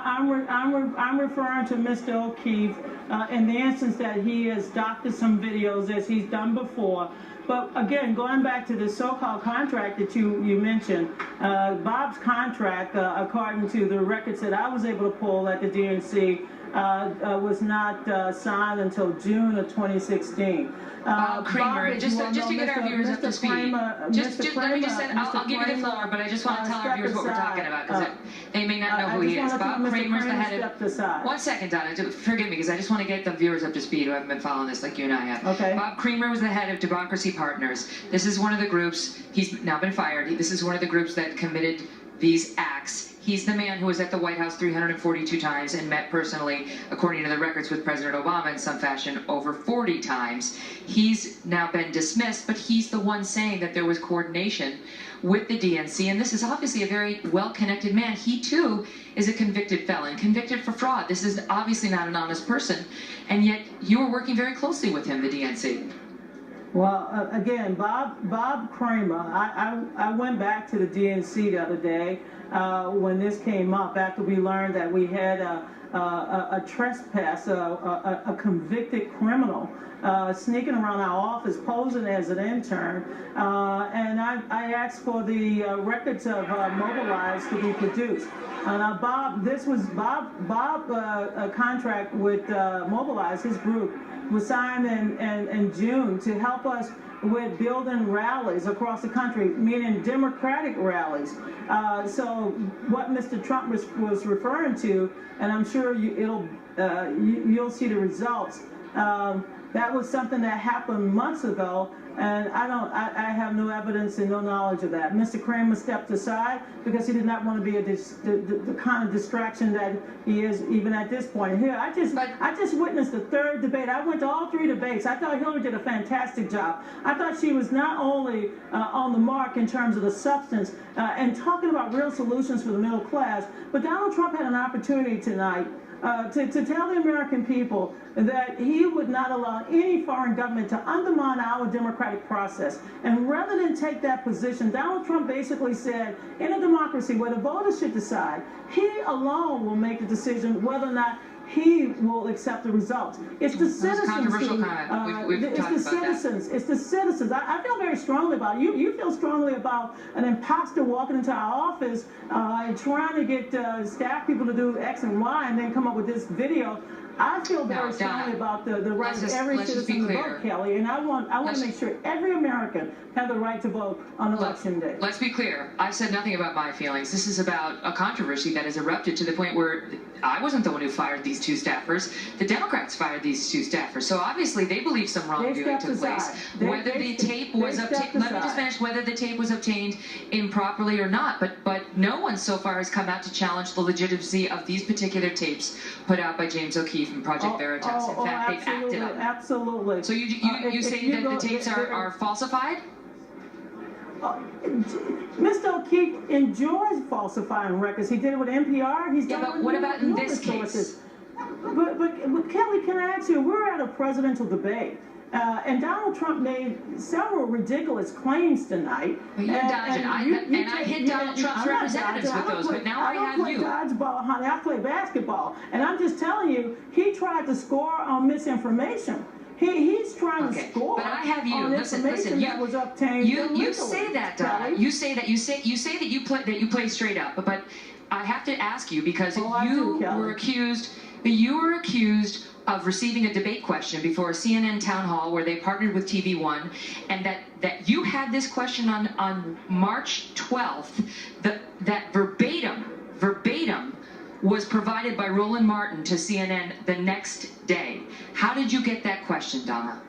I'm referring to Mr. O'Keefe in the instance that he has doctored some videos as he's done before. But again, going back to the so-called contract that you mentioned, Bob's contract, according to the records that I was able to pull at the DNC, was not signed until June of 2016. Bob Kramer, just to get our viewers up to speed, let me just say, I'll give you the floor, but I just want to tell our viewers what we're talking about, because they may not know who he is. Bob Kramer's the head of... One second, Donna, forgive me, because I just want to get the viewers up to speed who haven't been following this like you and I have. Okay. Bob Kramer was the head of Democracy Partners. This is one of the groups, he's now been fired, this is one of the groups that committed these acts. He's the man who was at the White House 342 times and met personally, according to the records, with President Obama in some fashion over 40 times. He's now been dismissed, but he's the one saying that there was coordination with the DNC, and this is obviously a very well-connected man. He, too, is a convicted felon, convicted for fraud. This is obviously not an honest person, and yet you were working very closely with him, the DNC. Well, again, Bob Kramer, I went back to the DNC the other day when this came up, after we learned that we had a trespass, a convicted criminal sneaking around our office, posing as an intern, and I asked for the records of Mobilize to be produced. Now, Bob, this was a contract with Mobilize, his group, was signed in June to help us with building rallies across the country, meaning Democratic rallies. So what Mr. Trump was referring to, and I'm sure you'll see the results, that was something that happened months ago, and I have no evidence and no knowledge of that. Mr. Kramer stepped aside because he did not want to be the kind of distraction that he is even at this point. Here, I just witnessed the third debate. I went to all three debates. I thought Hillary did a fantastic job. I thought she was not only on the mark in terms of the substance and talking about real solutions for the middle class, but Donald Trump had an opportunity tonight to tell the American people that he would not allow any foreign government to undermine our democratic process. And rather than take that position, Donald Trump basically said, in a democracy where the voters should decide, he alone will make the decision whether or not he will accept the results. It's the citizens. It's the citizens. I feel very strongly about it. You feel strongly about an imposter walking into our office and trying to get staff people to do X and Y and then come up with this video. I feel very strongly about the right of every citizen to vote, Kelly, and I want to make sure every American has the right to vote on Election Day. Let's be clear. I've said nothing about my feelings. This is about a controversy that has erupted to the point where I wasn't the one who fired these two staffers. The Democrats fired these two staffers. So obviously they believe some wrongdoing took place. Whether the tape was obtained, let me just finish, whether the tape was obtained improperly or not, but no one so far has come out to challenge the legitimacy of these particular tapes put out by James O'Keefe and Project Veritas. In fact, they've acted on them. Absolutely. So you say that the tapes are falsified? Mr. O'Keefe enjoys falsifying records. He did it with NPR. He's done but what about in this case? But Kelly, can I ask you, we're at a presidential debate. And Donald Trump made several ridiculous claims tonight. Well, you're dodging. I hit Donald Trump's representatives with those, but now I have you. I don't play dodgeball, honey. I play basketball. And I'm just telling you, he tried to score on misinformation. He's trying to score. But I have you. Listen. That was obtained you say that, Donna. You say that you play straight up. But I have to ask you because you were accused. You were accused of receiving a debate question before a CNN town hall where they partnered with TV One, and that you had this question on March 12th. That verbatim was provided by Roland Martin to CNN the next day. How did you get that question, Donna?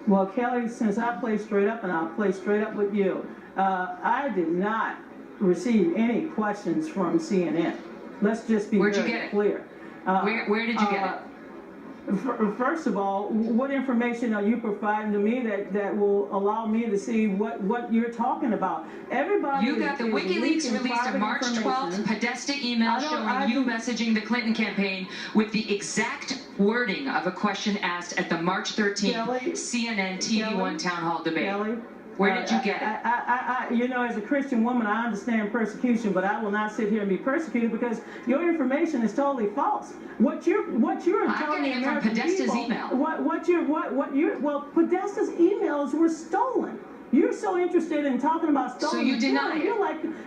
Well, Kelly, since I play straight up, and I'll play straight up with you, I did not receive any questions from CNN. Let's just be very clear. Where did you get it? First of all, what information are you providing to me that will allow me to see what you're talking about? Everybody. You got the WikiLeaks released a March 12th Podesta email showing you messaging the Clinton campaign with the exact wording of a question asked at the March 13th CNN TV One town hall debate. Where did you get it? You know, as a Christian woman, I understand persecution, but I will not sit here and be persecuted because your information is totally false. What you're telling the American people, email. Well, Podesta's emails were stolen. You're so interested in talking about stolen. So you deny it.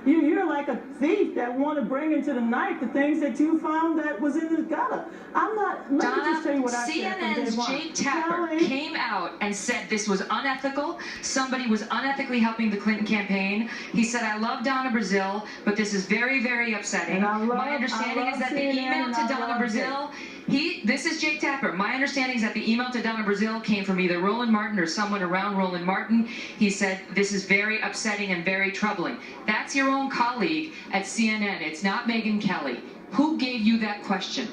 You're like a thief that want to bring into the night the things that you found that was in the gutter. I'm not. Let me just tell you what I said from day CNN's one. Jake Tapper came out and said this was unethical. Somebody was unethically helping the Clinton campaign. He said, "I love Donna Brazile, but this is very, very upsetting." My understanding is that the email to Donna Brazile. This is Jake Tapper. My understanding is that the email to Donna Brazile came from either Roland Martin or someone around Roland Martin. He said, this is very upsetting and very troubling. That's your own colleague at CNN. It's not Megyn Kelly. Who gave you that question?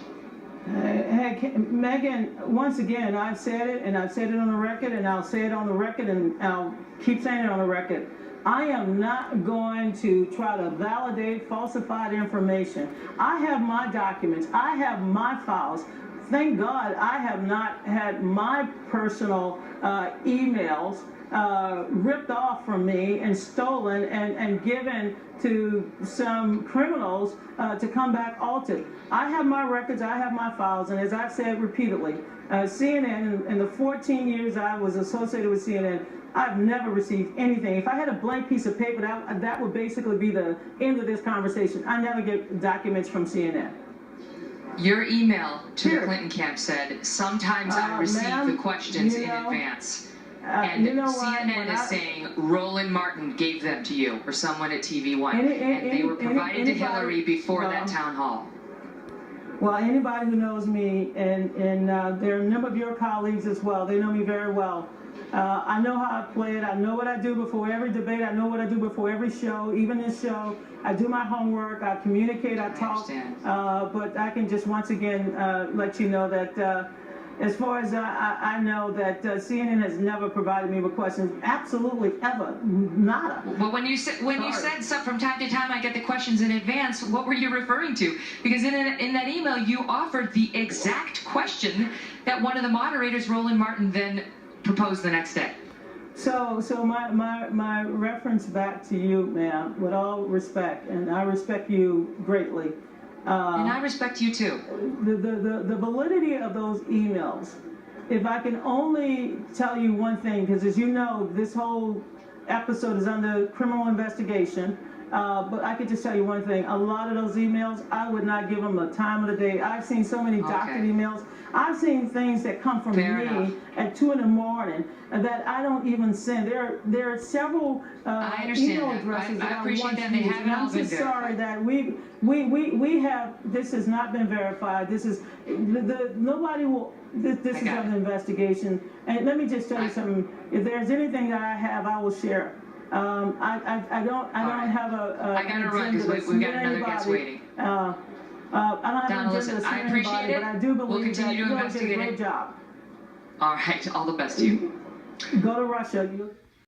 Hey, Megyn, once again, I've said it, and I've said it on the record, and I'll say it on the record, and I'll keep saying it on the record. I am not going to try to validate falsified information. I have my documents. I have my files. Thank God I have not had my personal emails ripped off from me and stolen and given to some criminals to come back altered. I have my records, I have my files, and as I've said repeatedly, CNN, in the 14 years I was associated with CNN, I've never received anything. If I had a blank piece of paper, that would basically be the end of this conversation. I never get documents from CNN. Your email to the Clinton camp said, sometimes I receive the questions in advance. And CNN is saying Roland Martin gave them to you, or someone at TV One, and they were provided to Hillary before that town hall. Well, anybody who knows me, and there are a number of your colleagues as well, they know me very well. I know how I play it. I know what I do before every debate. I know what I do before every show, even this show. I do my homework. I communicate. I talk. But I can just once again let you know that as far as I know, that CNN has never provided me with questions. Absolutely, ever, nada. Well, when you said so from time to time, I get the questions in advance. What were you referring to? Because in that email, you offered the exact question that one of the moderators, Roland Martin, then proposed the next day. So my reference back to you, ma'am, with all respect, and I respect you greatly. And I respect you too. The validity of those emails, if I can only tell you one thing, because as you know, this whole episode is under criminal investigation, but I could just tell you one thing. A lot of those emails, I would not give them a time of the day. I've seen so many doctored emails. I've seen things that come from me at 2 in the morning that I don't even send. There are several email addresses that I want to use, and I'm just sorry that we have. This has not been verified. This is nobody will. This is under investigation. And let me just tell you something. If there's anything that I have, I will share. I don't have a. I gotta run because we've got another guest waiting. I don't have Donna, listen, I appreciate it. But I do believe we'll continue that to you did a investigate great job. All right, all the best to you. Go to Russia.